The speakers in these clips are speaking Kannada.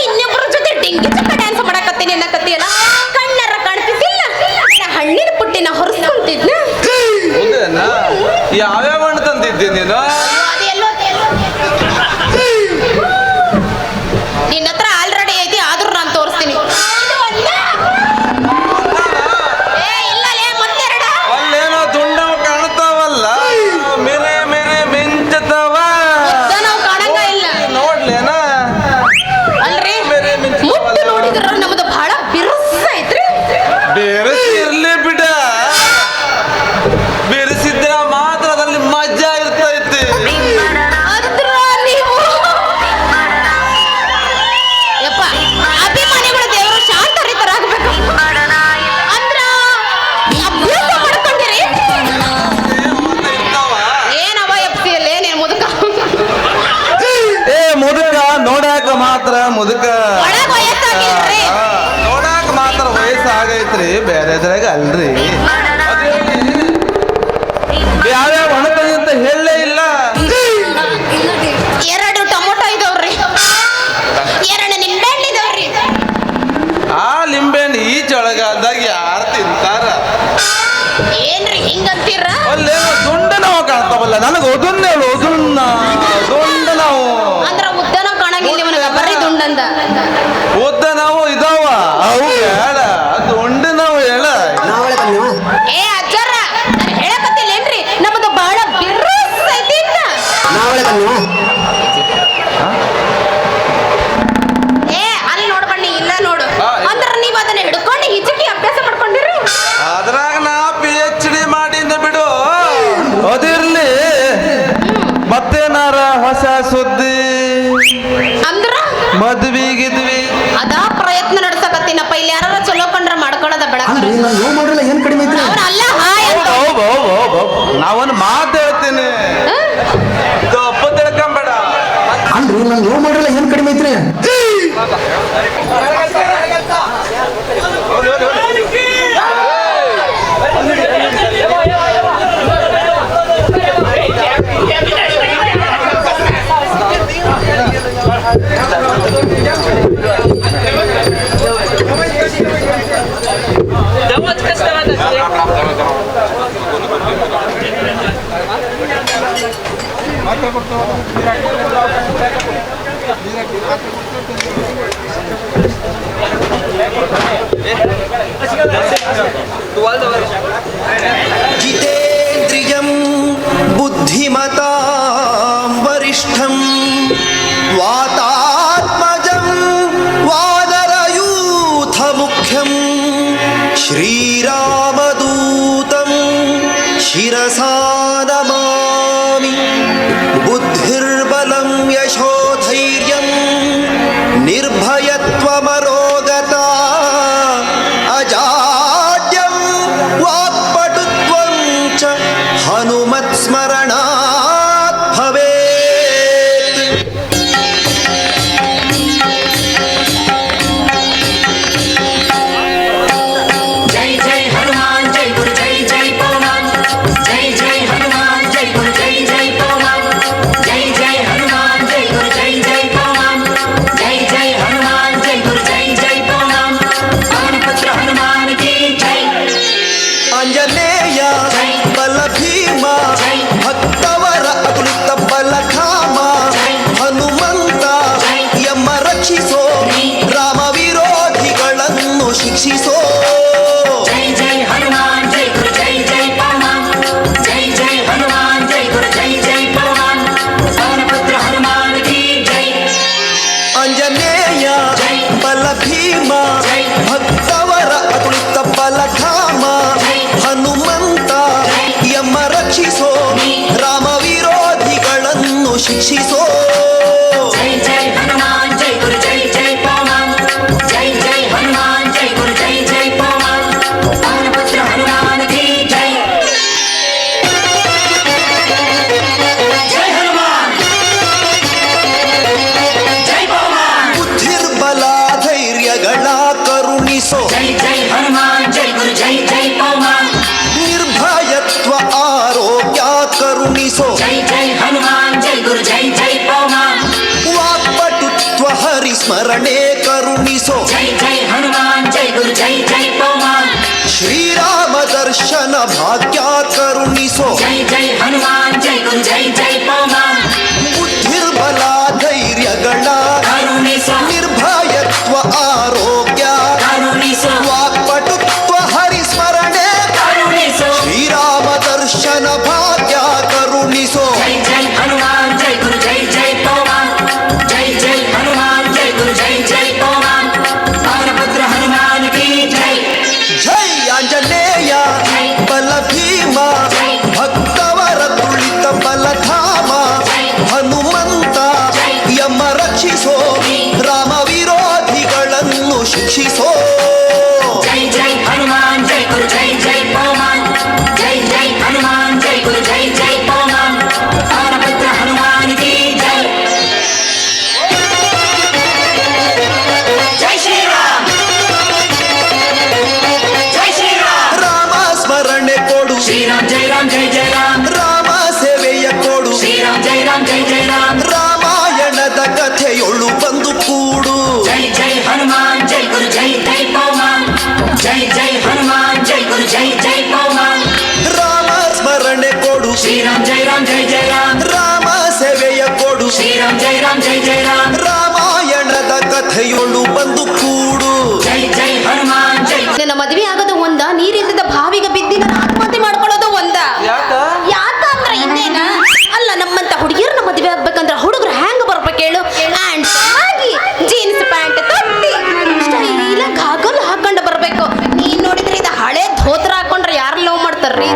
ಇನ್ನೊಬ್ಬರ ಜೊತೆ ಡಿಂಗಿ ಚಕ್ಕ ಡ್ಯಾನ್ಸ್ ಮಾಡಕತ್ತೀನಿ ಅನ್ನಕತ್ತೀಯಲ್ಲ, ಕಣ್ಣರ ಕಾಣ್ತಿದ್ದಿಲ್ಲ, ಹಣ್ಣಿನ ಪುಟ್ಟಿನ ಹೊರಸ್ಕೊಂತಿದ್ನ. ಯಾವ್ಯಾವ ಹಣ್ಣು ತಂದಿದ್ದೆ ನೀನು? ನಿನ್ನ ಹತ್ರ ಆಲ್ರೆಡಿ ಐತಿ, ಆದ್ರೂ ನಾನು ತೋರಿಸ್ತೀನಿ. ಅಲ್ಲೇನೋ ದುಂಡವು ಕಾಣ್ತಾವಲ್ಲ, ಮೇರೆ ಮೇರೆ ಮಿಂಚತಾವ. ಕಾಣಂಗ ಇಲ್ಲ ನೋಡ್ಲೇನ? ಅಲ್ರಿ ಮುಟ್ಟು ನೋಡಿದ್ರ ನಮ್ದು ಬಹಳ ಬಿರುಸ ಐತ್ರಿ. ಬೆರೆಸಿರ್ಲಿ ಬಿಡ, ಬೆರೆಸಿದ್ರ ಮಾತ್ರ ಅದ್ರಲ್ಲಿ ಮಜಾ ಇರ್ತೈತಿ. ಅಂದ್ರ ನೀವು ಯಪ್ಪ ಅಭಿಮಾನಿಗಳು ದೇವರು ಶಾಂತ ಹರಿತರಾಗಬೇಕು ಅಂದ್ರ ಅಭ್ಯಾಸ ಮಾಡ್ಕೊಂಡಿರಿ. ಏನವ ಎಪ್ಸಿಯಲ್ಲೇ ನೀನು ಮುದುಕ? ಏ ಮುದುಕ ನೋಡಾಕ ಮಾತ್ರ ಮುದುಕ, ಒಳಗ್ ವಯಸ್ಸಾಗಿಲ್ರಿ. ನೋಡಾಕ ಮಾತ್ರ ವಯಸ್ಸಾಗೈತ್ರಿ, ಬೇರೆದ್ರಾಗ ಅಲ್ರಿ. ಯಾವ್ಯಾವ ಹಣ್ಣು ಅಂತ ಹೇಳಲೇ ಇಲ್ಲ. 2 ಟೊಮೊಟೊ ಇದಾವ್ರಿ, 2 ನಿಂಬೆಹಣ್ಣು ಇದಾವ್ರಿ. ಆ ಲಿಂಬೆಹಣ್ಣು ಈ ಚಳಿಗಾಲದಾಗ ಯಾರು ತಿಂತಾರ? ಏನ್ರಿ ಹಿಂಗಂತೀರ? ಅಲ್ಲೇನೋ ದುಂಡ ನಾವು ಕಾಣ್ತಾವಲ್ಲ, ನನಗೆ ಒದುನ್ನ ಹೇಳು, ಒದುನ್ನ ದುಂಡ ನಾವು. ಅಂದ್ರ ಉದ್ದನ ಕಾಣಂಗಿಲ್ಲ ಇವನಿಗೆ, ಬರ್ರಿ ದುಂಡಂದ. ಉದ್ದ ನಾವು ಇದಾವ, ಅವು ಹೇಳ ದುಂಡ ನಾವು ಹೇಳ. ಏ ಅಜ್ಜಾರ, ನಾನು ಹೇಳಕತ್ತಿಲ್ಲೇನ್ರಿ ನಮ್ದು ಬಹಳ ಬಿರುಸ್ ಐತಿ ಅಂತ. ಏ ಅಲ್ಲಿ ನೋಡ್ ಬನ್ನಿ, ಇಲ್ಲ ನೋಡು. ಅಂದ್ರ ನೀವ್ ಅದನ್ನ ಹಿಡ್ಕೊಂಡು ಹಿಚಕಿ ಅಭ್ಯಾಸ ಮಾಡ್ಕೊಂಡಿರಿ. ಅದ್ರಾಗ ನಾ PhD ಮಾಡಿಂದ ಬಿಡು. ಅದಿರ್ಲಿ, ಮತ್ತೇನಾರ ಹೊಸ ಸುದ್ದಿ? ಅಂದ್ರ ಮದ್ವಿಗಿದ್ವಿ ಅದಾ ಪ್ರಯತ್ನ ನಡ್ಸಕತ್ತೀನಪ್ಪ. ಇಲ್ಲಿ ಯಾರ ಚಲೋ ಕಂಡ್ರ ಮಾಡ್ಕೊಳ್ಳೋದ ಬೇಡ. ಅವ್ರ ಅಲ್ಲ ಹಾಯ್ ಅಂತ. ನಾವೊಂದು ಮಾತು ಹೇಳ್ತೀನಿ, ತಪ್ಪು ತಿಳ್ಕೊಂಬೇಡ. ಅಲ್ರಿ ನಾನು ಲೋ ಮಾಡಿರಲ್ಲ, ಏನ್ ಕಡಿಮೆ ಐತ್ರಿ? ಜಿತೇಂದ್ರಿಯಂ ಬುದ್ಧಿಮತಾಂ ವರಿಷ್ಠಂ ವಾತಾತ್ಮಜಂ ವಾನರಯೂಥ ಮುಖ್ಯಂ ಶ್ರೀರಾಮದೂತಂ ಶಿರಸಾ ನಮಾಮಿ. ಬುದ್ಧಿರ್ಬಲಂ ಯಶೋಧೈರ್ಯಂ ನಿರ್ಭಯತ್ವಮರೋಗತಾ ಅಜಾಡ್ಯಂ ವಾಕ್ಪಟುತ್ವಂ ಚ ಹನುಮತ್ ಸ್ಮರಣಾತ್ ಭವೇತ್. ಜೈ ಜೈ ಹನುಮಾನ್ ಜೈ ಗುರು ಜೈ ಜೈ ಪವಮಾನ್. ಜೈ ಜೈ ಹನುಮಾನ್ ಜೈ ಗುರು ಜೈ ಜೈ ಪವಮಾನ್. ಜೈ ಜೈ ಹನುಮಾನ್ ಜೈ ಗುರು ಜೈ ಜೈ ಪವಮಾನ್. ಜೈ ಜೈ ಹನುಮಾನ್ ಜೈ ಗುರು ಜೈ ಜೈ ಪವಮಾನ್. ಪವನ ಪುತ್ರ ಹನುಮಾನ್ ಕಿ ಜೈ. ಆಂಜನೇಯ ಬಲ ಭೀಮ ಭಕ್ತವರ ಅತುಲಿತ ಬಲಧಾಮ. ಹನುಮಂತ ಯಮ ರಕ್ಷಿಸೋ, ರಾಮ ವಿರೋಧಿಗಳನ್ನು ಶಿಕ್ಷಿಸೋ. ಜೈ ಜೈ ಹನುಮಾನ್ ಜೈ ಗುರು ಜೈ ಜೈ ಪವಮಾನ್. ಜೈ ಜೈ ಹನುಮಾನ್ ಜೈ ಗುರು ಜೈ ಜೈ ಪವಮಾನ್. ಪವನ ಪುತ್ರ ಹನುಮಾನ್ ಕಿ ಜೈ. ಆಂಜನೇಯ ಬಲ ಭೀಮ ಭಕ್ತವರ ಅತುಲಿತ ಬಲಧಾಮ. ಹನುಮಂತ ಯಮ ರಕ್ಷಿಸೋ, ರಾಮ ವಿರೋಧಿಗಳನ್ನು ಶಿಕ್ಷಿಸೋ. ಜೈ ಜೈ ಹನುಮಾನ್ ಜೈ ಗುರು ಜೈ ಜೈ ಪವಮಾನ್. ಜೈ ಜೈ ಹನುಮಾನ್ ಜೈ ಗುರು ಜೈ ಜೈ ಪವಮಾನ್. ಪವನ ಪುತ್ರ ಹನುಮಾನ್ ಕಿ ಜೈ. ಜೈ ಹನುಮಾನ್ ಜೈ ಪವಮಾನ್. ಬುದ್ಧಿರ್ಬಲ ಧೈರ್ಯಗಳ ಕರುಣಿಸೋ. ಜೈ ಜೈ ಹನುಮಾನ್ ಜೈ ಗುರು ಜೈ ಜೈ ಪವಮಾನ್. ನಿರ್ಭಯತ್ವ ಆರೋಗ್ಯ ಕರುಣಿಸೋ. ಜೈ ಜೈ ಹನುಮಾನ್ ಜೈ ಗುರು ಜೈ ಜೈ ಪವಮಾನ್. ವಾಕ್ಪಟುತ್ವ ಹರಿಸೋ. ಸ್ಮರಣೆ ಕರುಣಿಸೋ ಜೈ ಜೈ ಹನುಮಾನ್ ಜೈ ಗುರು ಜೈ ಜೈ ಪವಮಾನ್ ಶ್ರೀರಾಮ ದರ್ಶನ ಭಾಗ್ಯ ಕರುಣಿಸೋ ಜೈ ಜೈ ಹನುಮಾನ್ ಜೈ ಗುರು ಜೈ ಜೈ ಪವಮಾನ್ ಬುದ್ಧಿರ್ಬಲ ಧೈರ್ಯಗಳ ಕರುಣಿಸೋ ನಿರ್ಭಯತ್ವ ಆರೋಗ್ಯ ಕರುಣಿಸೋ ವಾಕ್ಪಟುತ್ವ ಹರಿಸ್ಮರಣೆ ಕರುಣಿಸೋ ಶ್ರೀರಾಮ ದರ್ಶನ ಭಾಗ್ಯ ಕರುಣಿಸೋ ಜೈ ಜೈ ಹನುಮಾನ್ ಜೈ ಗುರು ಜೈ ಜೈ ಪವಮಾನ್ ಜೈ ಜೈ ಹನುಮಾನ್ ಜೈ ಗುರು ಜೈ ಜೈ ಪವಮಾನ್ ಪವನ ಪುತ್ರ ಹನುಮಾನ್ ಕಿ ಜೈ ಜೈ ಆಂಜನೇಯ ಬಲ ಭೀಮ ಭಕ್ತವರ ತುಳಿತ ಬಲಧಾಮ ಹನುಮಂತ ಯಮ ರಕ್ಷಿಸೋ ರಾಮ ವಿರೋಧಿಗಳನ್ನು ಶಿಕ್ಷಿಸೋ ಜೈ ಜೈ ಹನುಮಾನ್ ಜೈ ಗುರು ಜೈ ಜೈ ಪವಮಾನ್ ಜೈ ಜೈ ಹನುಮಾನ್ ಜೈ ಗುರು ಜೈ ಜೈ ಪವಮಾನ್ ಪವನ ಪುತ್ರ ಹನುಮಾನ್ ಕಿ ಜೈ ಜೈ ಶ್ರೀರಾಮ್ ಜೈ ಶ್ರೀರಾಮ್ ರಾಮ ಸ್ಮರಣೆ ಕೊಡು ಶ್ರೀರಾಮ್ ಜೈ ರಾಮ್ ಜೈ ಜೈ ರಾಮ್ ರಾಮ ಸೇವೆಯ ಕೊಡು ಶ್ರೀರಾಮ್ ಜೈ ರಾಮ್ ಜೈ ಜೈ ರಾಮ್ ರಾಮಾಯಣದ ಕಥೆಯೊಳು ಬಂದು ಕೂಡು ಜೈ ಜೈ ಹನುಮಾನ್ ಜೈ ಗುರು ಜೈ ಜೈ ಪವಮಾನ್ ಜೈ ಜೈ ಹನುಮಾನ್ ಜೈ ಗುರು ಜೈ ಜೈ ಪವಮಾನ್ ರಾಮ ಸ್ಮರಣೆ ಕೊಡು ಶ್ರೀರಾಮ್ ಜೈ ರಾಮ್ ಜೈ ಜೈ ರಾಮ್ ರಾಮ ಸೇವೆಯ ಕೊಡು ಶ್ರೀರಾಮ್ ಜೈ ರಾಮ್ ಜೈ ಜೈ ರಾಮ್ ರಾಮಾಯಣದ ಕಥೆಯೊಳು ಬಂದು ಕೂಡು ಜೈ ಜೈ ಹನುಮಾನ್ ಜೈ ನನ್ನ ಮದುವೆ ಆಗೋದು ಒಂದ, ನೀರಿಲ್ಲದ ಬಾವಿಗೆ ಬಿದ್ದಿ ನಾನು ಆತ್ಮಹತ್ಯೆ ಮಾಡ್ಕೊಳ್ಳೋದು ಒಂದ. ಯಾಕಂದ್ರ ಇನ್ನೇನ ಅಲ್ಲ, ನಮ್ಮಂತ ಹುಡುಗಿಯರನ್ನ ಮದುವೆ ಆಗ್ಬೇಕಂದ್ರ ಹುಡುಗರು ಹ್ಯಾಂಗ ಬರ್ಬೇಕು ಹೇಳು? ಆಗಿ ಜೀನ್ಸ್ ಪ್ಯಾಂಟ್ ತೊಟ್ಟಿ ಸ್ಟೈಲ ಗಾಗಲ್ ಹಾಕೊಂಡು ಬರ್ಬೇಕು. ನೀನ್ ನೋಡಿದ್ರೆ ಇದು ಹಳೆ ಧೋತ್ರ ಹಾಕೊಂಡ್ರೆ ಯಾರು ಲವ್ ಮಾಡ್ತಾರ್ರಿ?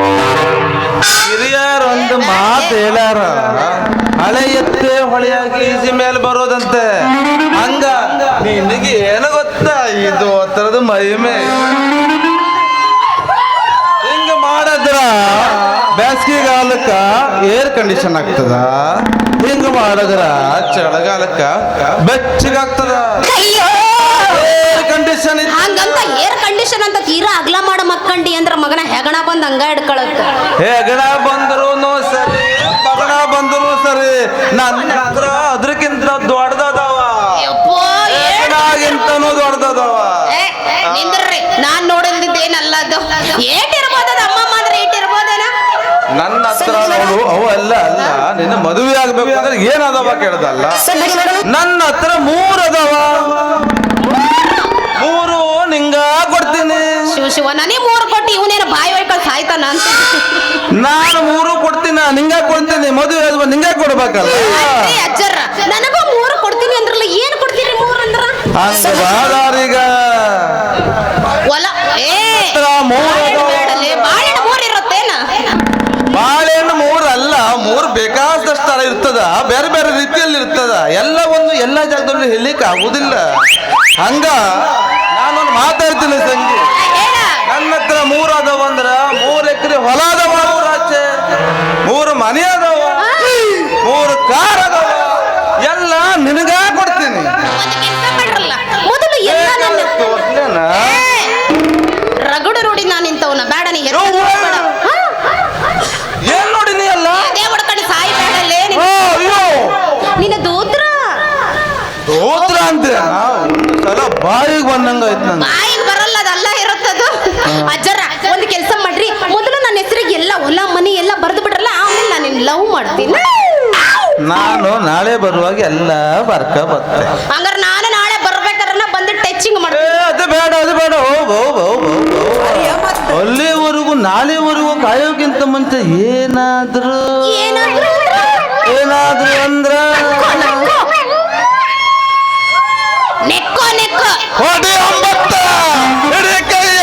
ಹಿರಿಯರ್ ಒಂದು ಮಾತು ಹೇಳ್ಯಾರ, ಹಳೆ ಎತ್ತೆ ಹೊಳೆಯಾಗಿ ಈಜಿ ಮೇಲೆ ಬರೋದಂತೆ. ಹಂಗ ನಿನಗೆ ಏನು ಗೊತ್ತಾ ಇದು ಥರದ ಮಹಿಮೆ? ಹಿಂಗ ಮಾಡಿದ್ರ ಬೇಸಿಗೆಗಾಲಕ್ಕ ಏರ್ ಕಂಡೀಷನ್ ಆಗ್ತದ, ಹಿಂಗ ಮಾಡಿದ್ರ ಚಳಿಗಾಲಕ್ಕ ಬೆಚ್ಚಗಾಗ್ತದ. ಏರ್ ಕಂಡೀಷನ್ ಹಂಗಂತ ಏರ್ ಕಂಡೀಷನ್ ಅಂತ ತೀರಾ ಅಗ್ಲ ಮಾಡ ಮಕ್ಕಂಡಿ ಅಂದ್ರ ಮಗನ ಹೆಗಣ ಬಂದ್ ಹಂಗ ಹಿಡ್ಕೊಳತ್ತ. ಹೆಗಣ ಬಂದ್ರು ಸರಿ, ಬಗಣ ಬಂದ್ರು ಸರಿ, ನನ್ನ ಹತ್ರ ಅದ್ರಕ್ಕಿಂತ ದೊಡ್ಡದವ, ಹೆಗಣಗಿಂತನೂ ದೊಡ್ಡದವ. ನಿಂದ್ರಿ, ನಾನ್ ನೋಡಿದ್ದೇನಲ್ಲ ಅದು. ಏಟಿರ್ಬೋದದ ಅಮ್ಮಮ್ಮ ಅಂದ್ರೆ ಏಟಿರ್ಬೋದೇನ? ನನ್ನ ಹತ್ರ ನೋಡು ಅವು ಅಲ್ಲ ಅಲ್ಲ, ನಿನ್ನ ಮದುವೆ ಆಗ್ಬೇಕು ಅಂದ್ರೆ ಏನದವ ಕೇಳ್ದಲ್ಲ. ನನ್ನ ಹತ್ರ 3 ಅದಾವ, 3 ನಿಂಗ ಕೊಡ್ತೀನಿ. ಶಿವ ನನಗೆ 3 ಕೊಟ್ಟು ಇವನೇನ ಬಾಯಿ ಒಯ್ಕೊಂಡು ಸಾಯ್ತಾನ ಅಂತ. ನಾನು 3 ಕೊಡ್ತೀನಿ, ನಿಂಗ ಕೊಡ್ತೀನಿ. ಮದುವೆ ಆದ್ಮೇಲೆ ನಿಂಗ ಕೊಡ್ಬೇಕಲ್ಲ. ಅಜ್ಜರ ನನಗೂ 3 ಕೊಡ್ತೀನಿ ಅಂದ್ರಲ್ಲ, ಏನ್ ಕೊಡ್ತೀರಿ 3 ಅಂದ್ರ? ಹಂಗ ಬಾಳಾರೀಗ ಹೊಲ ಬಾಳೆಹಣ್ಣು 3 ಇರುತ್ತೇನ? ಬಾಳೆಹಣ್ಣು 3 ಅಲ್ಲ, 3 ಬೇಕಾದಷ್ಟು ಇರ್ತದ, ಬೇರೆ ಬೇರೆ ರೀತಿಯಲ್ಲಿ ಇರ್ತದ. ಎಲ್ಲ ಒಂದು ಎಲ್ಲ ಜಾಗದಲ್ಲಿ ಹೇಳಲಿಕ್ಕೆ ಆಗುದಿಲ್ಲ. ಹಂಗ ನಾನೊಂದು ಮಾತಾಡ್ತೀನಿ ಸಂಜೆ, ನನ್ನ ಹತ್ರ 3 ಅದಾವ ಅಂದ್ರ 3 ಎಕರೆ ಹೊಲ ಅದಾವ, 3 ಆಚೆ 3 ಮನೆ ಅದಾವ, 3 ಕಾರ್ ಅದಾವ, ಎಲ್ಲ ನಿನಗ ಕೊಡ್ತೀನಿ. ಮೊದಲು ಎಲ್ಲ ನನ್ನ ತೋರ್ಸ್ಲೇನ? ರಗಡು ನೋಡಿ ನಾನು ಇಂಥವನ್ನ ಬೇಡ ನೀ ಏನ್ ನೋಡಿ ನೀ ಅಲ್ಲ ಅದೇ ಹೊಡ್ಕೊಂಡು ಸಾಯಿ ಬೇಡಲ್ಲೇ ಅಯ್ಯೋ ನಿನ್ನ ದೂತ್ರ ದೋತ್ರ ಅಂತೀರ ಸಲ ಬಾಯಿಗೆ ಬಂದಂಗ ಆಯ್ತು ನಂಗೆ. ಬಾಯಿಗೆ ಬರಲ್ಲ, ಅದಲ್ಲ ಇರುತ್ತದು. ಅಜ್ಜರ ಒಂದು ಕೆಲಸ ಮಾಡ್ರಿ, ಮೊದಲು ನನ್ನ ಹೆಸರಿಗೆ ಎಲ್ಲ ಹೊಲ ಮನಿ ಎಲ್ಲ ಬರೆದು ಬಿಡ್ರಲ್ಲ, ಆಮೇಲೆ ನಾನು ಲವ್ ಮಾಡ್ತೀನಿ. ನಾನು ನಾಳೆ ಬರುವಾಗ ಎಲ್ಲ ಬರ್ಕ ಬರ್ತೇನೆ. ಹಂಗಾರೆ ನಾನು ನಾಳೆ ಬರ್ಬೇಕಾದ್ರೆ ಬಂದು ಟಚಿಂಗ್ ಮಾಡ್ತೀನಿ. ಅದು ಬೇಡ ಅದು ಬೇಡ, ಅಲ್ಲಿವರೆಗೂ ನಾಳೆವರೆಗೂ ಕಾಯೋಕ್ಕಿಂತ ಮುಂಚೆ ಏನಾದ್ರು ಅಂದ್ರ ನೆಕ್ಕೋ ಹೊಡೆ 9 ಹಿಡಿ ಕೈಯ.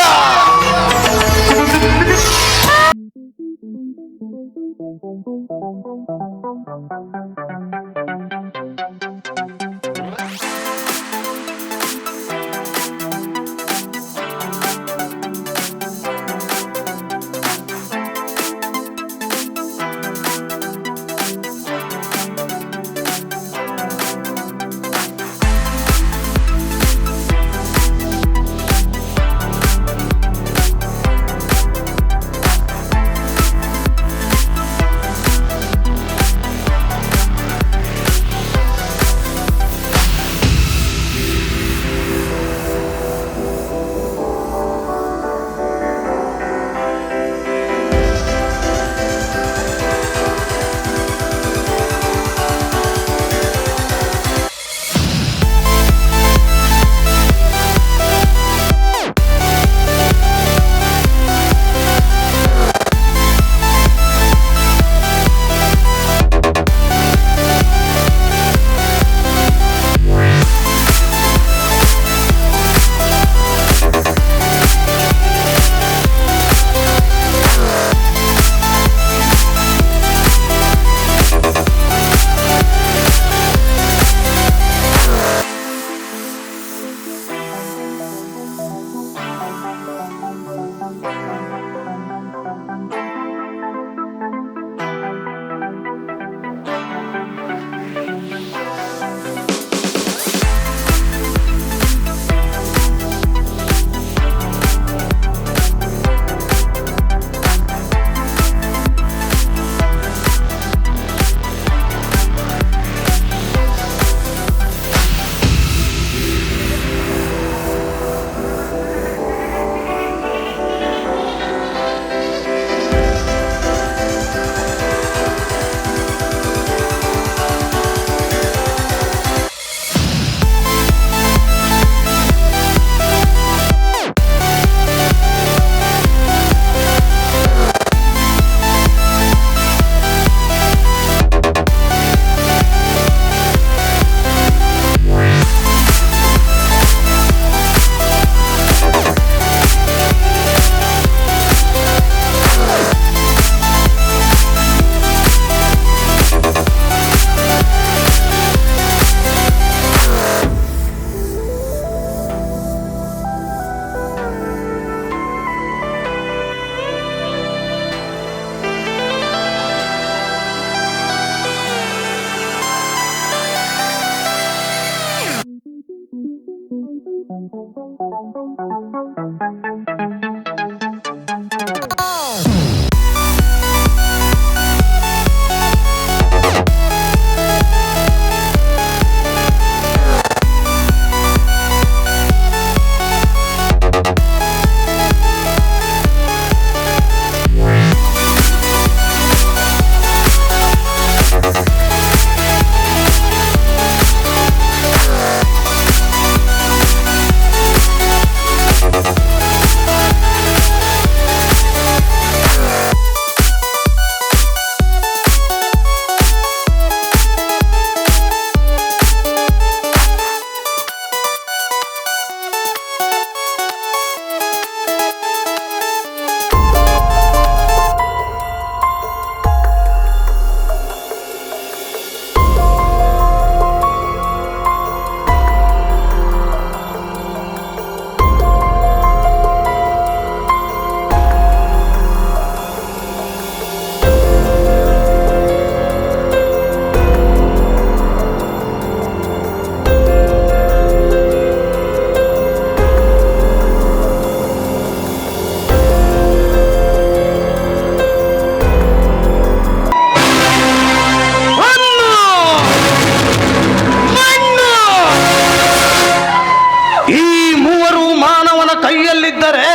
ಕೈಯಲ್ಲಿದ್ದರೆ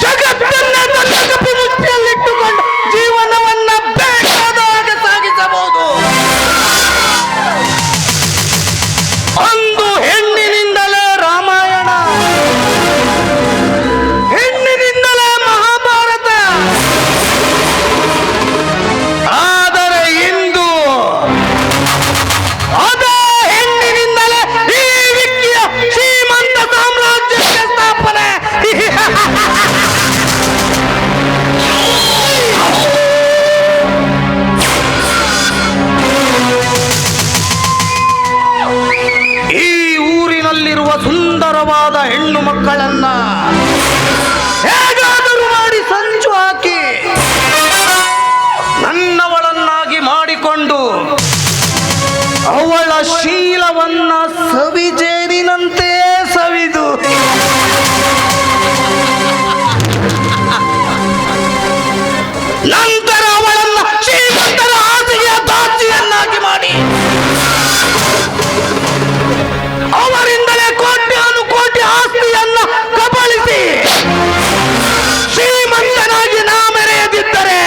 ಜಗತ್ತನ್ನೇ ತನ್ನ ಕಪಿಮುಷ್ಟಿಯಲ್ಲಿಟ್ಟುಕೊಂಡು ಜೀವನವನ್ನ ಬೇಕಾದ ಹಾಗೆ ಸಾಗಿಸಬಹುದು. ಒಂದು ಹೆಣ್ಣಿನಿಂದಲೇ ರಾಮಾಯಣ, ಹೆಣ್ಣಿನಿಂದಲೇ ಮಹಾಭಾರತ. ಆದರೆ ಇಂದು ಅದೇ ಹೆಣ್ಣಿನಿಂದಲೇ ಈ ವಿಕ್ಕಿಯ ಶ್ರೀಮಂತ ಸಾಮ್ರಾಜ್ಯಕ್ಕೆ ಸ್ಥಾಪನೆ. ಈ ಊರಿನಲ್ಲಿರುವ ಸುಂದರವಾದ ಹೆಣ್ಣು ಮಕ್ಕಳನ್ನ ಹೇಗಾದರೂ ಮಾಡಿ ಸಂಚು ಹಾಕಿ ನನ್ನವಳನ್ನಾಗಿ ಮಾಡಿಕೊಂಡು ಅವಳ ಶೀಲವನ್ನ ಸವಿಜೇನಿನಂತೆ ಸವಿದು ನಂತರ ಅವಳನ್ನ ಶ್ರೀಮಂತರ ಆಸೆಯ ದಾಸಿಯನ್ನಾಗಿ ಮಾಡಿ ಅವರಿಂದಲೇ ಕೋಟ್ಯಾನುಕೋಟಿ ಆಸ್ತಿಯನ್ನ ಕಬಳಿಸಿ ಶ್ರೀಮಂತನಾಗಿ ನಾ ಮೆರೆಯದಿದ್ದರೆ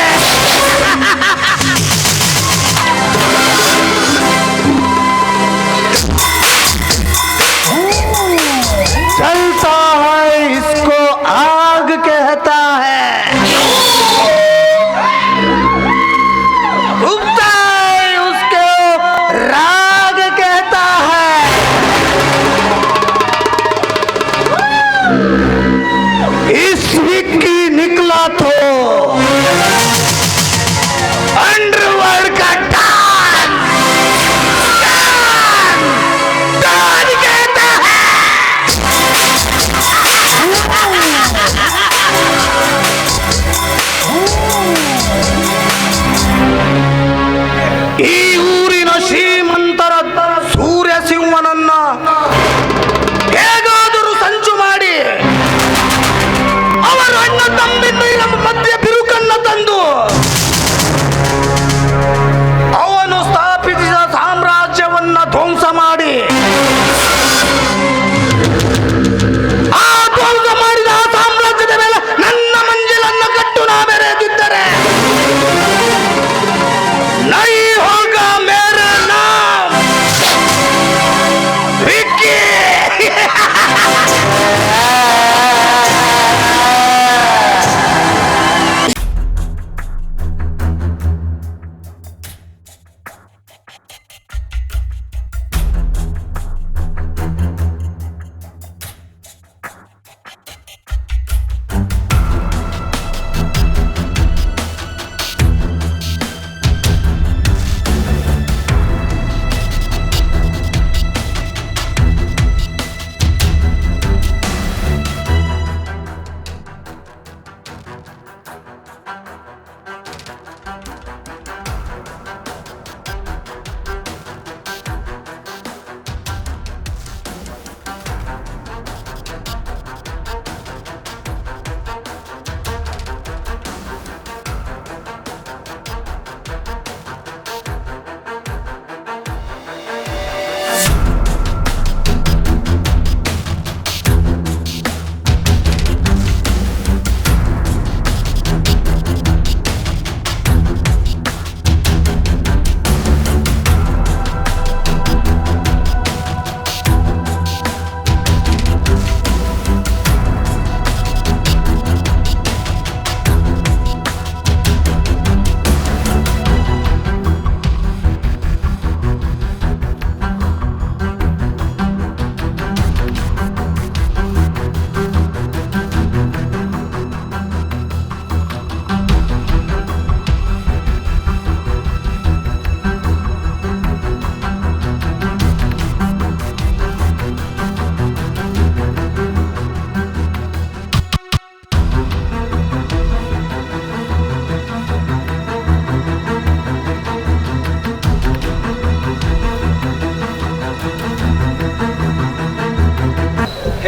चलता है इसको आग कहता है, उगता है उसको राग कहता है. इस विक्की निकला तो अंडरवर्ल्ड का डॉन कहता है. ಈ ಊರಿನ ಶ್ರೀಮಂತರ ಸೂರ್ಯ ಸಿಂಹನನ್ನ ಹೇಗಾದರೂ ಸಂಚು ಮಾಡಿ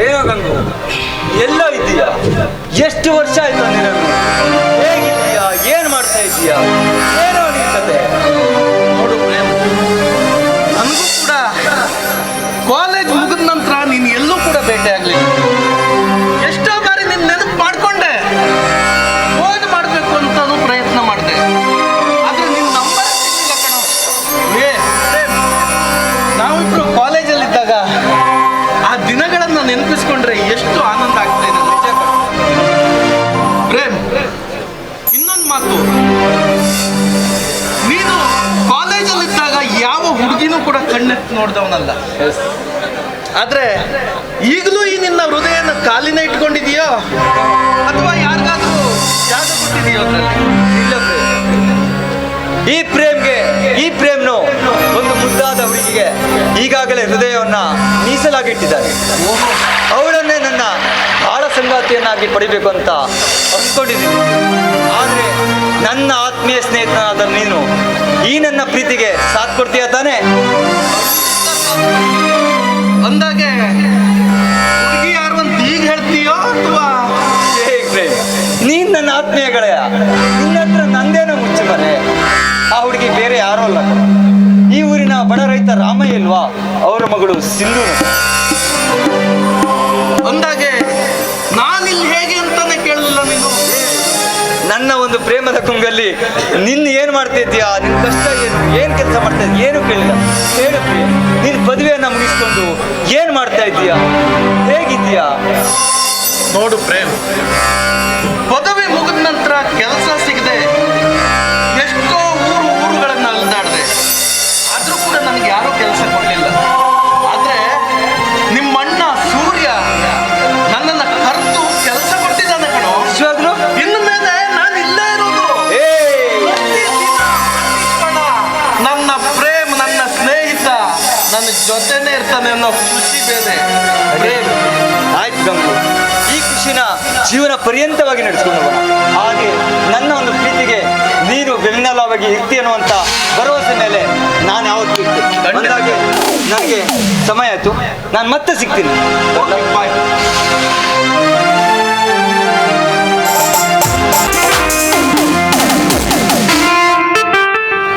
ಏನೋ ಗಂಗು, ಎಲ್ಲೋ ಇದ್ದೀಯಾ? ಎಷ್ಟು ವರ್ಷ ಆಯ್ತು ನಿನ್ನನ್ನು? ಹೇಗಿದ್ದೀಯಾ? ಏನ್ ಮಾಡ್ತಾ ಇದ್ದೀಯಾ? ಏನೋ ನಿನ್ ಕತೆ? ನೋಡು ಪ್ರೇಮ್, ನನಗೂ ಕೂಡ ಕಾಲೇಜ್ ಮುಗಿದ ನಂತರ ನೀನು ಎಲ್ಲೂ ಕೂಡ ಭೇಟಿ ಆಗ್ಲಿಲ್ಲ. ಎಷ್ಟೋ ಬಾರಿ ನಿನ್ನ ನೆನಪು ಮಾಡ್ಕೊಂಡೆ, ಫೋನ್ ಮಾಡಬೇಕು ಅಂತಾನು ಪ್ರಯತ್ನ ಮಾಡಿದೆ, ಆದ್ರೆ ನಿನ್ನ ನಂಬರ್ ಸಿಗ್ಲಿಲ್ಲ ಕಣೋ. ಪ್ರೇಮ್, ನಾವಿಬ್ರು ಕಾಲೇಜಲ್ಲಿದ್ದಾಗ ಆ ದಿನಗಳನ್ನ ನೆನಪಿಸ್ಕೊಂಡ್ರೆ ಎಷ್ಟು ಆನಂದ ಆಗ್ತಾ ಇದೆ ನಿಜ ಕಣೋ. ಪ್ರೇಮ್, ಇನ್ನೊಂದು ಮಾತು, ನೀನು ಕಾಲೇಜಲ್ಲಿದ್ದಾಗ ಯಾವ ಹುಡುಗಿನೂ ಕೂಡ ಕಣ್ಣೆತ್ತು ನೋಡ್ದವನಲ್ಲ. ಆದ್ರೆ ಈಗಲೂ ಈ ನಿನ್ನ ಹೃದಯನ ಕಾಲಿನ ಇಟ್ಕೊಂಡಿದೀಯೋ ಅಥವಾ ಯಾರಿಗಾದ್ರೂ ಜಾಗ ಕೊಟ್ಟಿದೀಯೋ ಅದ್ರಲ್ಲಿ? ಇಲ್ಲ ಪ್ರೇಮ್. ಈ ಪ್ರೇಮ್ನು ಒಂದು ಮುದ್ದಾದ ಹುಡುಗಿಗೆ ಈಗಾಗಲೇ ಹೃದಯವನ್ನ ಮೀಸಲಾಗಿಟ್ಟಿದ್ದಾನೆ. ಅವಳನ್ನೇ ನನ್ನ ಬಾಳ ಸಂಗಾತಿಯನ್ನಾಗಿ ಪಡಿಬೇಕು ಅಂತ ಅಂದ್ಕೊಂಡಿದ್ದೀನಿ. ಆದ್ರೆ ನನ್ನ ಆತ್ಮೀಯ ಸ್ನೇಹಿತನಾದ ನೀನು ಈ ನನ್ನ ಪ್ರೀತಿಗೆ ಸಾಥ್ ಕೊಡ್ತೀಯ ತಾನೇ? ಅಂದಾಗೆ ಹುಡುಗಿ ಯಾರು ಅಂತ ಈಗ ಹೇಳ್ತೀಯೋ ಅಥವಾ? ಪ್ರೇಮ್, ನೀನ್ ನನ್ನ ಆತ್ಮೀಯ ಗೆಳೆಯ, ನಿನ್ನ ಹತ್ರ ನಂದೇನೋ ಮುಚ್ಚು ಮನೆ. ಆ ಹುಡುಗಿ ಬೇರೆ ಯಾರೋ ಅಲ್ಲ, ಈ ಊರಿನ ಬಡ ರೈತ ರಾಮಯ್ಯ ಇಲ್ವಾ, ಅವರ ಮಗಳು ಸಿಂಧು. ಅಂದಾಗೆ ನಾನಿಲ್ಲಿ ಹೇಗೆ ಅಂತಾನೆ ಕೇಳಲಿಲ್ಲ ನೀನು. ನನ್ನ ಒಂದು ಪ್ರೇಮದ ಕುಂಗಲ್ಲಿ ನಿನ್ನ ಏನ್ ಮಾಡ್ತಾ ಇದ್ದೀಯಾ, ನಿನ್ ಕಷ್ಟ ಏನು, ಏನ್ ಕೆಲಸ ಮಾಡ್ತಾ ಇದ್ದೀಯ, ಏನು ಕೇಳಿಲ್ಲ. ಹೇಳು ಪ್ರೇಮ್, ನಿನ್ ಪದವಿಯನ್ನ ಮುಗಿಸ್ಕೊಂಡು ಏನ್ ಮಾಡ್ತಾ ಇದ್ದೀಯಾ, ಹೇಗಿದ್ದೀಯಾ? ನೋಡು ಪ್ರೇಮ್, ಪದವಿ ಮುಗಿದ ನಂತರ ಕೆಲಸ ಸಿಗದೆ ಎಷ್ಟೋ ಊರುಗಳನ್ನ ಅಲ್ದಾಡಿದೆ, ಆದ್ರೂ ಕೂಡ ನನಗೆ ಯಾರೂ ಕೆಲಸ ಕೊಡಲಿಲ್ಲ. ಆದ್ರೆ ನಿಮ್ಮಣ್ಣ ಸೂರ್ಯ ನನ್ನನ್ನ ಕರೆದು ಕೆಲಸ ಕೊಟ್ಟಿದ್ದಾನೆ ಕಣೋ. ನಿಜವಾಗ್ಲೂ? ಇನ್ನು ಮೇಲೆ ನಾನು ಇಲ್ಲೇ ಇರೋದು. ನನ್ನ ಪ್ರೇಮ್, ನನ್ನ ಸ್ನೇಹಿತ ನನ್ನ ಜೊತೆನೇ ಇರ್ತಾನೆ ಅನ್ನೋ ಖುಷಿ ಬೇರೆ. ಪ್ರೇಮ್, ಆಯ್ತು ಗಂಗು, ಈ ಖುಷಿನ ಜೀವನ ಪರ್ಯಂತವಾಗಿ ನಡೆಸ್ಕೊಂಡು ಹೋಗೋಣ. ಹಾಗೆ ನನ್ನ ಒಂದು ಪ್ರೀತಿಗೆ ನೀನು ಬೆನ್ನೆಲುಬಾಗಿ ಇರ್ತಿ ಅನ್ನುವಂಥ ಭರವಸೆ ಮೇಲೆ ನಾನು ಯಾವತ್ತೂ ಇರ್ತೀನಿ. ಅಂದಾಗೆ ನನಗೆ ಸಮಯ ಆಯ್ತು, ನಾನು ಮತ್ತೆ ಸಿಗ್ತೀನಿ. ಬಾಯ್.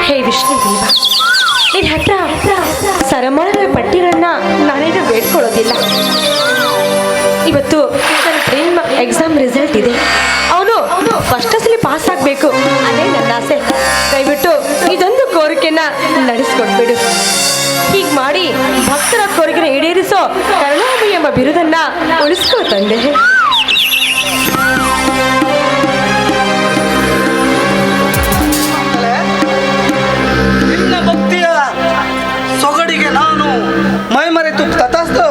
ಹೇ ವಿಷ್ಣುದೇವ, ನಿನ್ನ ಹತ್ರ ಸರಮಾನದ ಪಟ್ಟಿಗಳನ್ನ ನಾನೇನು ಬೇಡ್ಕೊಳ್ಳೋದಿಲ್ಲ. ಇವತ್ತು ನನ್ನ ಪ್ರೇಮ ಎಕ್ಸಾಮ್ ರಿಸಲ್ಟ್ ಇದೆ, ಅವನು ಫಸ್ಟ್ ಸಲ ಪಾಸ್ ಆಗಬೇಕು, ಅದೇ ನನ್ನ ಆಸೆ. ದಯವಿಟ್ಟು ಇದೊಂದು ಕೋರಿಕೆನ ನಡೆಸ್ಕೊಟ್ಬಿಡು. ಹೀಗೆ ಮಾಡಿ ಭಕ್ತರ ಕೋರಿಕೆನ ಈಡೇರಿಸೋ ಕರುಣಾಮಯಿ ಎಂಬ ಬಿರುದನ್ನ ಉಳಿಸ್ಕೋ ತಂದೆ. ನಿನ್ನ ಭಕ್ತಿಯ ಸೊಗಡಿಗೆ ನಾನು ಮೈಮರೆತು ತಥಾಸ್ತು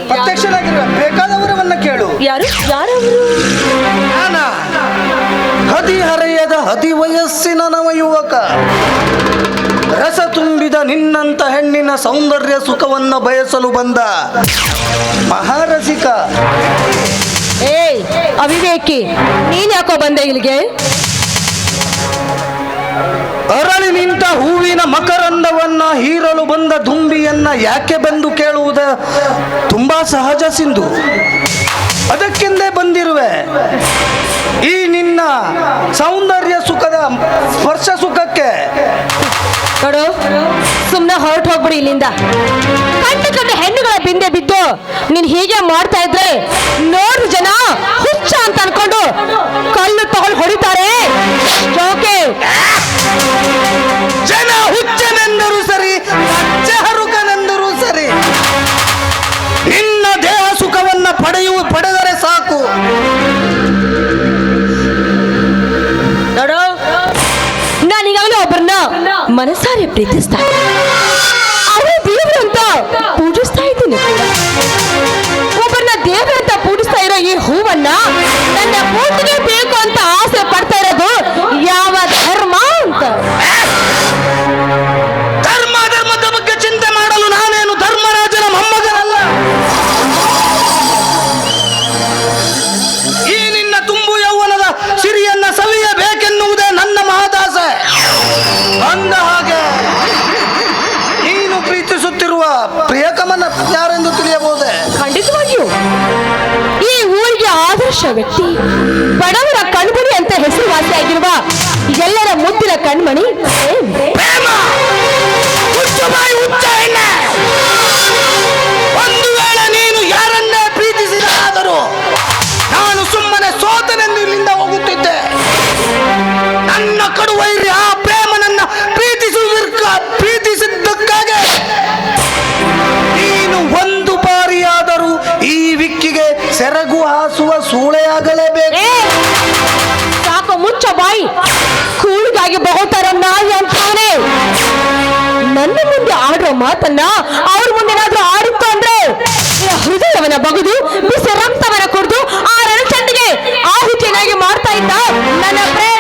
ಪ್ರತ್ಯಕ್ಷನಾಗಿರುವ ಬೇಕಾದವರವನ್ನ ಕೇಳು. ಯಾರವರು? ನಾನ ಹದಿಹರೆಯದ ಹದಿವಯಸ್ಸಿನ ನವ ಯುವಕ, ರಸ ತುಂಬಿದ ನಿನ್ನಂತ ಹೆಣ್ಣಿನ ಸೌಂದರ್ಯ ಸುಖವನ್ನ ಬಯಸಲು ಬಂದ ಮಹಾರಸಿಕ. ಏಯ್ ಅವಿವೇಕಿ, ನೀನ್ ಯಾಕೋ ಬಂದೆ ಇಲ್ಲಿಗೆ? ಅರಳಿ ನಿಂತ ಹೂವಿನ ಮಕರಂದವನ್ನ ಹೀರಲು ಬಂದ ದುಂಬಿಯನ್ನ ಯಾಕೆ ಬಂದು ಕೇಳುವುದ ತುಂಬಾ ಸಹಜ ಸಿಂಧು. ಅದಕ್ಕೆಂದೇ ಬಂದಿರುವೆ. ಈ ನಿನ್ನ ಸೌಂದರ್ಯ ಸುಖದ ಸ್ಪರ್ಶ ಸುಖಕ್ಕೆ ನೋಡು, ಸುಮ್ಮನೆ ಹೊರಟು ಹೋಗ್ಬಿಡಿ ಇಲ್ಲಿಂದ. ಕಂಡ ಹೆಣ್ಣುಗಳ ಬಿಂದೆ ಬಿದ್ದು ನೀನ್ ಹೀಗೆ ಮಾಡ್ತಾ ಇದ್ರೆ ನೋಡು ಜನ ಹುಚ್ಚ ಅಂತ ಅನ್ಕೊಂಡು ಕಲ್ಲು ತಗೊಂಡು ಹೊಡಿತಾರೆ. ಓಕೆ, ಜನ ಹುಚ್ಚನೆಂದರೂ ಸರಿ, ಹರುಕನೆಂದರೂ ಸರಿ, ನಿನ್ನ ದೇಹ ಸುಖವನ್ನ ಪಡೆದರೆ ಸಾಕು. ನೋಡು, ನಾನೀಗಾಗಲೇ ಒಬ್ಬರನ್ನ ಮನಸಾರೆ ಪ್ರೀತಿಸ್ತಾ ಅವರೇ ದೇವರು ಅಂತ ಪೂಜಿಸ್ತಾ ಇದ್ದೀನಿ. ಒಬ್ಬರನ್ನ ದೇವರು ಅಂತ ಪೂಜಿಸ್ತಾ ಇರೋ ಈ ಹೂವನ್ನ ನನ್ನ ಪೂಜೆಗೆ ಬೇಕು ಅಂತ ಆಸೆ ಪಡ್ತಾ ಇರೋದು ಯಾವ ಧರ್ಮ ಅಂತ? ಧರ್ಮದ ಬಗ್ಗೆ ಚಿಂತೆ ಮಾಡಲು ನಾನೇನು ಧರ್ಮರಾಜನ ಮೊಮ್ಮಗನಲ್ಲ. ಈ ನಿನ್ನ ತುಂಬು ಯೌವನದ ಸಿರಿಯನ್ನ ಸವಿಯಬೇಕೆನ್ನುವುದೇ ನನ್ನ ಮಹದಾಸೆ. ಅಂದ ಹಾಗೆ ವ್ಯಕ್ತಿ, ಬಡವರ ಕಣ್ಮಣಿ ಅಂತ ಹೆಸರುವಾಸಿಯಾಗಿರುವ ಎಲ್ಲರ ಮುದ್ದಿನ ಕಣ್ಮಣಿ ಪ್ರೇಮ. ಹುಚ್ಚು ಬಾಯಿ ಹುಚ್ಚ ಹೆಣ್ಣೆ. ಒಂದು ವೇಳೆ ನೀನು ಯಾರನ್ನೇ ಪ್ರೀತಿಸಿದಾದರೂ ನಾನು ಸುಮ್ಮನೆ ಸೋತನೆಂದು ಇಲ್ಲಿಂದ ಹೋಗುತ್ತಿದ್ದೆ. ನನ್ನ ಕಡು ವೈರ್ಯ ಆ ಪ್ರೇಮನನ್ನ ಪ್ರೀತಿಸಿದ್ದಕ್ಕಾಗಿ ನೀನು ಒಂದು ಬಾರಿಯಾದರೂ ಈ ವಿಕ್ಕಿಗೆ ಸೆರಗು ಹಾಸುವ ಸೂಳೆಯಾಗಲೇಬೇಕು. ಸಾಕು, ಮುಚ್ಚ ಬಾಯಿ. ಕೂಳಿಗಾಗಿ ಬಹುತರ ನಾಯಿ ಅಂತಾನೆ. ನನ್ನ ಮುಂದೆ ಆಡುವ ಮಾತನ್ನ ಅವ್ರ ಮುಂದೆನಾದ್ರೂ ಆಡಿತ್ತು ಅಂದ್ರೆ ಹೃದಯವನ್ನ ಬಗುದು ಬಿಸಿ ರಕ್ತವನ್ನ ಕುಡಿದು ಆ ರಣಚಂಡಿಗೆ ಆಹುತಿಯನ್ನಾಗಿ ಮಾಡ್ತಾ ಇದ್ದ ನನ್ನ ಪ್ರೇಮ.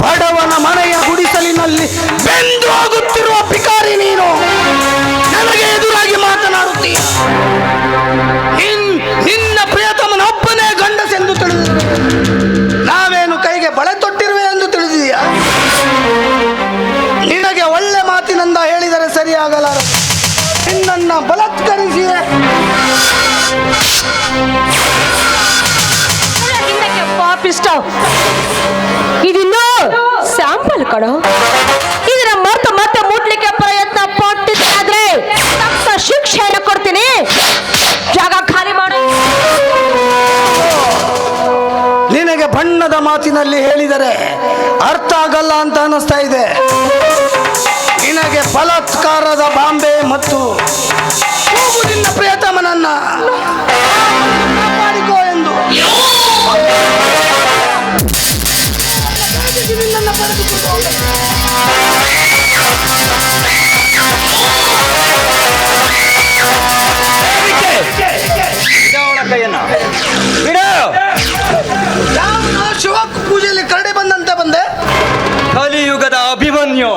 ಬಡವನ ಮನೆಯ ಗುಡಿಸಲಿನಲ್ಲಿ ಬೆಂದು ಹೋಗುತ್ತಿರುವ ಪಿಕಾರಿ ನೀನು ನನಗೆ ಎದುರಾಗಿ ಮಾತನಾಡುತ್ತೀಯ. ನಿನ್ನ ಪ್ರಿಯತಮನೊಬ್ಬನೇ ಗಂಡಸೆಂದು ತಿಳಿದು ನಾವೇನು ಕೈಗೆ ಬಳೆ ತೊಟ್ಟಿರುವೆ ಎಂದು ತಿಳಿದೀಯ. ನಿನಗೆ ಒಳ್ಳೆ ಮಾತಿನಿಂದ ಹೇಳಿದರೆ ಸರಿಯಾಗಲಾರ. ನಿನ್ನನ್ನ ಬಲಾತ್ಕರಿಸಿ ಪಾಪಿಷ್ಟ. ಇದಿನ್ನೂ ಸ್ಯಾಂಪಲ್ ಕಣೋ. ಇದರ ಮತ್ತೆ ಮುಟ್ಲಿಕ್ಕೆ ಪ್ರಯತ್ನ ಪಟ್ಟಿದ್ದಾದ್ರೆ ತಕ್ಕ ಶಿಕ್ಷೆಯನ್ನು ಕೊಡ್ತೀನಿ. ಜಾಗ ಖಾಲಿ ಮಾಡು. ನಿನಗೆ ಬಣ್ಣದ ಮಾತಿನಲ್ಲಿ ಹೇಳಿದರೆ ಅರ್ಥ ಆಗಲ್ಲ ಅಂತ ಅನಿಸ್ತಾ ಇದೆ. ನಿನಗೆ ಬಲಾತ್ಕಾರದ ಬಾಂಬೆ ಮತ್ತು ನಿನ್ನ ಪ್ರಿಯತಮನನ್ನ ಕಾಪಾಡಿಕೋ ಎಂದು ನಿನ್ನನ್ನು ಪಡೆದುಕೊಂಡು ಹೋಗು. ಕೈಯನ್ನ ಬಿಡು. ಶಿವ ಪೂಜೆಯಲ್ಲಿ ಕರಡಿ ಬಂದಂತೆ ಬಂದೆ. ಕಲಿಯುಗದ ಅಭಿಮನ್ಯು.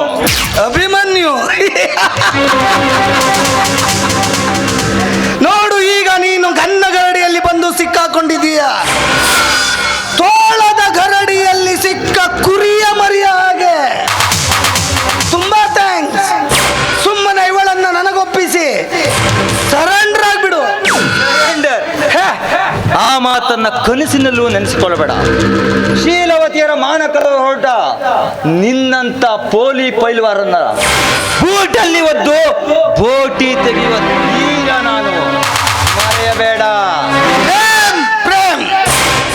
ನೋಡು, ಈಗ ನೀನು ಗನ್ನ ಗರಡಿಯಲ್ಲಿ ಬಂದು ಸಿಕ್ಕಾಕೊಂಡಿದೀಯ. ತೋಳದ ಗರಡಿಯಲ್ಲಿ ಸಿಕ್ಕ ಕುರಿಯ ಮರಿಯ ಹಾಗೆ. ತುಂಬಾ ಥ್ಯಾಂಕ್ಸ್. ಸುಮ್ಮನೆ ಇವಳನ್ನ ನನಗೊಪ್ಪಿಸಿ ಸರೆಂಡರ್ ಆಗ್ಬಿಡು. ಆ ಮಾತನ್ನ ಕನಸಿನಲ್ಲೂ ನೆನೆಸಿಕೊಳ್ಳಬೇಡ. ಶೀಲವತಿಯರ ಮಾನ ಕಳೆದು ಹೊರಟ ನಿನ್ನಂತ ಪೋಲಿ ಪೈಲ್ವಾರನ್ನ ಬೂಟಲ್ಲಿ ಒದ್ದು ಬೋಟಿ ತೆಗೆಯುವ ಈಗ ನಾನು ಮರೆಯಬೇಡ. ಪ್ರೇಮ್,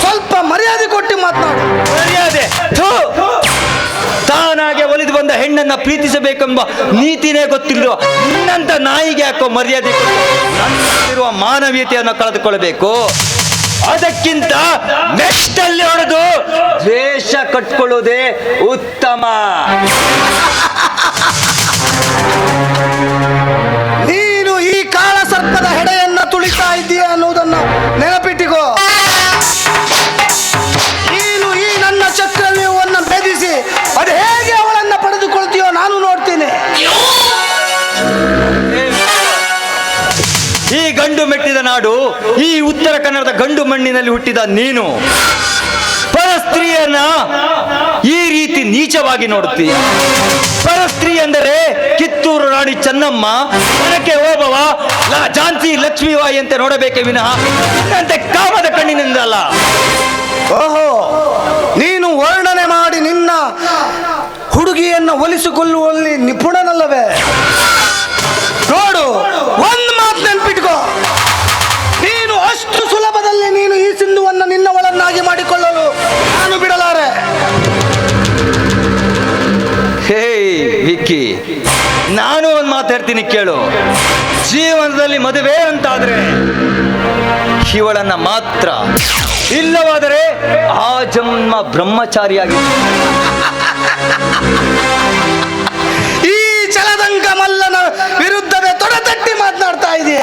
ಸ್ವಲ್ಪ ಮರ್ಯಾದೆ ಕೊಟ್ಟು ಮಾತನಾಡು. ಮರ್ಯಾದೆ ತಾನಾಗೆ ಒಲಿದು ಬಂದ ಹೆಣ್ಣನ್ನ ಪ್ರೀತಿಸಬೇಕೆಂಬ ನೀತಿನೇ ಗೊತ್ತಿಲ್ಲ ನಿನ್ನಂತ ನಾಯಿಗೆ ಯಾಕೋ ಮರ್ಯಾದೆ ಕೊಟ್ಟು ನನ್ನಲ್ಲಿರುವ ಮಾನವೀಯತೆಯನ್ನು ಕಳೆದುಕೊಳ್ಳಬೇಕು. ಅದಕ್ಕಿಂತ ನೆಟ್ಟಲ್ಲಿ ಹೊಡೆದು ದ್ವೇಷ ಕಟ್ಕೊಳ್ಳೋದೇ ಉತ್ತಮ. ನೀನು ಈ ಕಾಳ ಸರ್ಪದ ಹೆಡೆಯನ್ನ ತುಳಿತಾ ಇದ್ದೀಯ ಅನ್ನುವುದನ್ನು ನೆನಪಿಟ್ಟಿಕೋ. ನೀನು ಈ ನನ್ನ ಚಕ್ರವ್ಯೂಹವನ್ನು ಭೇದಿಸಿ ಅದು ಹೇಗೆ ಅವಳನ್ನ ಪಡೆದುಕೊಳ್ತೀಯೋ ನಾನು ನೋಡ್ತೀನಿ. ಈ ಗಂಡು ಮೆಟ್ಟಿದ ನಾಡು, ಈ ಉತ್ತರ ಕನ್ನಡದ ಗಂಡು ಮಣ್ಣಿನಲ್ಲಿ ಹುಟ್ಟಿದ ನೀನು ಪರಸ್ತ್ರೀಯನ್ನ ಈ ರೀತಿ ನೀಚವಾಗಿ ನೋಡುತ್ತೀಯ. ಪರಸ್ತ್ರೀ ಎಂದರೆ ಕಿತ್ತೂರು ರಾಣಿ ಚೆನ್ನಮ್ಮ, ಮನಕ್ಕೆ ಓಬವ್ವ, ಝಾನ್ಸಿ ಲಕ್ಷ್ಮೀಬಾಯಿ ಅಂತ ನೋಡಬೇಕೆ ವಿನಃ ಇನ್ನಂತೆ ಕಾಮದ ಕಣ್ಣಿನಿಂದಲ್ಲ. ಓಹೋ, ನೀನು ವರ್ಣನೆ ಮಾಡಿ ನಿನ್ನ ಹುಡುಗಿಯನ್ನು ಒಲಿಸಿಕೊಳ್ಳುವಲ್ಲಿ ನಿಪುಣನಲ್ಲವೇ? ನೋಡು, ಒಂದು ಮಾತು ನೆನ್ಪಿಟ್ಕೋ. ನೀನು ಅಷ್ಟು ಸುಲಭದಲ್ಲಿ ನೀನು ಈ ಸಿಂಧುವನ್ನು ನಿನ್ನವಳನ್ನಾಗಿ ಮಾಡಿಕೊಳ್ಳಲು ನಾನು ಬಿಡಲಾರೆ. ಹೇ ವಿಕ್ಕಿ, ನಾನು ಒಂದು ಮಾತು ಹೇಳ್ತೀನಿ ಕೇಳು. ಜೀವನದಲ್ಲಿ ಮದುವೆ ಅಂತಾದ್ರೆ ಇವಳನ್ನ ಮಾತ್ರ, ಇಲ್ಲವಾದರೆ ಆ ಜನ್ಮ ಬ್ರಹ್ಮಚಾರಿಯಾಗಿ. ಈ ಚಲದಂಕ ಮಲ್ಲನ ವಿರುದ್ಧವೇ ತೊಡೆತಟ್ಟಿ ಮಾತನಾಡ್ತಾ ಇದೀಯ.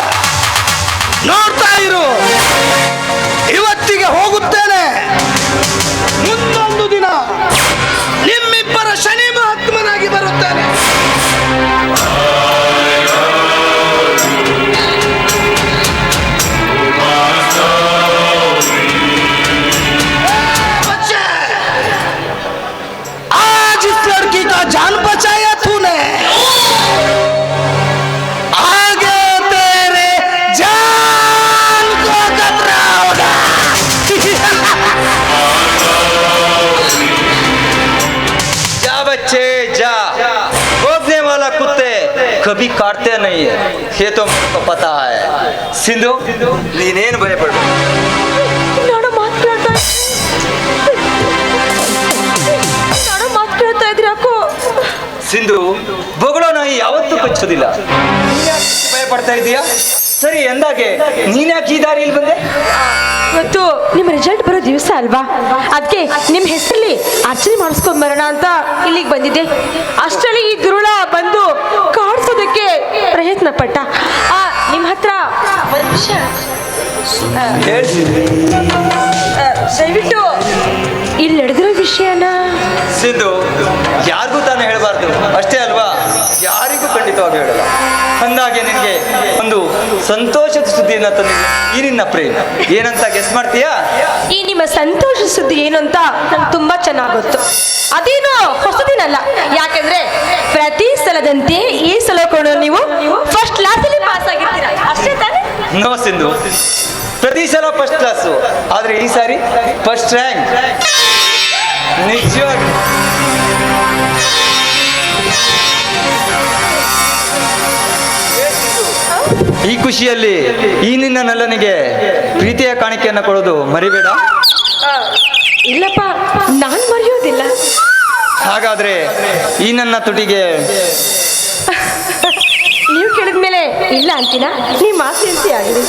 ನೋಡ್ತಾ ಇರು, ಇವತ್ತಿಗೆ ಹೋಗುತ್ತೇನೆ. ಮುಂದೊಂದು ದಿನ ನಿಮ್ಮಿಬ್ಬರ ಶನಿ ಮಹಾತ್ಮನಾಗಿ ಬರುತ್ತೇನೆ. आज इस लड़की का जान बचाया तूने. कभी काटते नहीं है ये तो मेरे को पता है सिंधु ನೀನೇನು ಭಯಪಡ ನಾನು ಮಾತಾಡ್ತಾ ಇದ್ರಿ ಯಾಕೋ ಸಿಂಧು ಬೊಗಳೋ ನಾಯಿ ಯಾವತ್ತೂ ಕಚ್ಚೋದಿಲ್ಲ ಭಯ ಪಡ್ತಾ ಇದೀಯಾ ಸರಿ ಎಂದಾಗೆ ನೀನ್ಯಾಕೆ ಈ ದಾರಿಯಲ್ಲಿ ಬಂದೆ ಇವತ್ತು ನಿಮ್ಮ ರಿಸಲ್ಟ್ ಬರೋ ದಿವಸ ಅಲ್ವಾ ಅದಕ್ಕೆ ನಿಮ್ಮ ಹೆಸರಲ್ಲಿ ಅರ್ಚನೆ ಮಾಡಿಸ್ಕೊಂಡ್ ಬರೋಣ ಅಂತ ಇಲ್ಲಿಗೆ ಬಂದಿದ್ದೆ ಅಷ್ಟರಲ್ಲಿ ಈ ದುರುಳ ಬಂದು ಕಾಡ್ಸೋದಕ್ಕೆ ಪ್ರಯತ್ನ ಪಟ್ಟ ನಿಮ್ಮ ಹತ್ರ ಒಂದ್ ನಿಮಿಷ ಹೇಳ್ತೀನಿ ದಯವಿಟ್ಟು ಇಲ್ಲಿ ನಡೆದಿರೋ ವಿಷಯನ ಸಿಂಧು ಯಾರಿಗೂ ತಾನೇ ಹೇಳಬಾರ್ದು ಅಷ್ಟೇ ಅಲ್ವಾ ಯಾರಿಗೂ ಖಂಡಿತವಾಗಿ ಹೇಳಲ್ಲ ಅಂದಾಗೆ ನಿನಗೆ ಒಂದು ಸಂತೋಷದ ಸುದ್ದಿಯನ್ನ ತಂದಿದ್ದೆ ಈ ನಿನ್ನ ಪ್ರೇಮ ಏನಂತ ಗೆಸ್ ಮಾಡ್ತೀಯಾ ಈ ನಿಮ್ಮ ಸಂತೋಷ ಸುದ್ದಿ ಏನು ಅಂತ ನಂಗೆ ತುಂಬಾ ಚೆನ್ನಾಗಿ ಗೊತ್ತು ಅದೇನು ಹೊಸದಿನಲ್ಲ ಯಾಕಂದ್ರೆ ಪ್ರತಿ ಸಲದಂತೆ ಈ ಸಲ ಕೂಡ ನೀವು ಫಸ್ಟ್ ಕ್ಲಾಸಲ್ಲಿ ಪಾಸ್ ಆಗಿರ್ತೀರಾ ಅಷ್ಟೇ ತಾನೇ ನೋ ಸಿಂಧು ಪ್ರತಿ ಸಲ ಫಸ್ಟ್ ಕ್ಲಾಸು ಆದ್ರೆ ಈ ಸಾರಿ ಫಸ್ಟ್ ರ್ಯಾಂಕ್ ನಿಜವಾಗಿ ಈ ಖುಷಿಯಲ್ಲಿ ಈ ನಿನ್ನ ನಲ್ಲನಿಗೆ ಪ್ರೀತಿಯ ಕಾಣಿಕೆಯನ್ನು ಕೊಡೋದು ಮರಿಬೇಡ ಇಲ್ಲಪ್ಪ ನಾನ್ ಮರೆಯೋದಿಲ್ಲ ಹಾಗಾದ್ರೆ ಈ ನನ್ನ ತುಟಿಗೆ ನೀವು ಕೇಳಿದ್ಮೇಲೆ ಇಲ್ಲ ಅಂತೀನ ನಿಮ್ಮ ಆಸೆ ಆಗಿದೆ